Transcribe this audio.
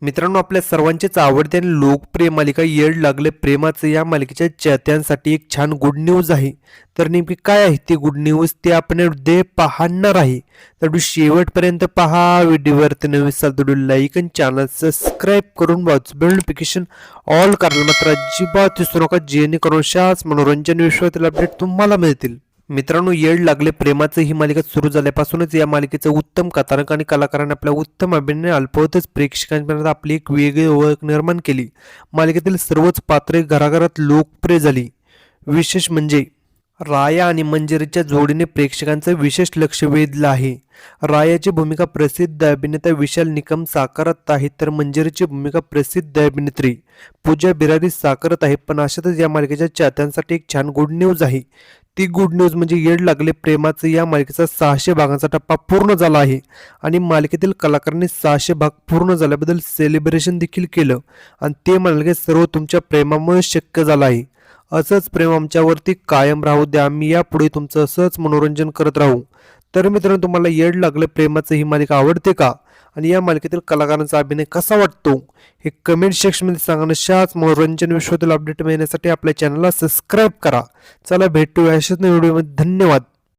मित्रांनो, आपल्या सर्वांचीच आवडती आणि लोकप्रिय मालिका येड लागले प्रेमाचं या मालिकेच्या चाहत्यांसाठी एक छान गुड न्यूज आहे. तर नेमकी काय आहे ती गुड न्यूज ते आपण उद्या पाहणार आहे. तर व्हिडिओ शेवटपर्यंत पहा. व्हिडिओवरती नवीन असाल तर लाईक आणि चॅनल सबस्क्राईब करून बेल नोटिफिकेशन ऑल करायला मात्र अजिबात विसरू नका, जेणेकरून अशाच मनोरंजन विश्वातील अपडेट तुम्हाला मिळतील. मित्रांनो, येड लागले प्रेमाचं ही मालिका सुरू झाल्यापासूनच या मालिकेचं उत्तम कथानक आणि कलाकारांनी आपल्या उत्तम अभिनय अल्पवतच प्रेक्षकांपर्यंत आपली एक वेगळी ओळख निर्माण केली. मालिकेतील सर्वच पात्रे घराघरात लोकप्रिय झाली. विशेष म्हणजे राया आणि मंजिरीच्या जोडीने प्रेक्षकांचं विशेष लक्ष वेधलं आहे. रायाची भूमिका प्रसिद्ध अभिनेता विशाल निकम साकारत आहे, तर मंजिरीची भूमिका प्रसिद्ध अभिनेत्री पूजा बिरारी साकारत आहे. पण अशातच या मालिकेच्या चाहत्यांसाठी एक छान गुड न्यूज आहे. ती गुड न्यूज म्हणजे येड लागले प्रेमाचं या मालिकेचा 600 भागांचा टप्पा पूर्ण झाला आहे आणि मालिकेतील कलाकारांनी 600 भाग पूर्ण झाल्याबद्दल सेलिब्रेशन देखील केलं आणि ते म्हणाले की सर्व तुमच्या प्रेमामुळे शक्य झालं आहे. असंच प्रेम आमच्यावरती कायम राहू द्या, आम्ही यापुढे तुमचं असंच मनोरंजन करत राहू. तर मित्रांनो, तुम्हाला येड लागलं प्रेमाचं ही मालिका आवडते का आणि या मालिकेतील कलाकारांचा अभिनय कसा वाटतो हे कमेंट सेक्शनमध्ये सांगा. अशाच मनोरंजन विश्वातील अपडेट मिळण्यासाठी आपल्या चॅनलला सबस्क्राईब करा. चला भेटूया अशाच व्हिडिओमध्ये. धन्यवाद.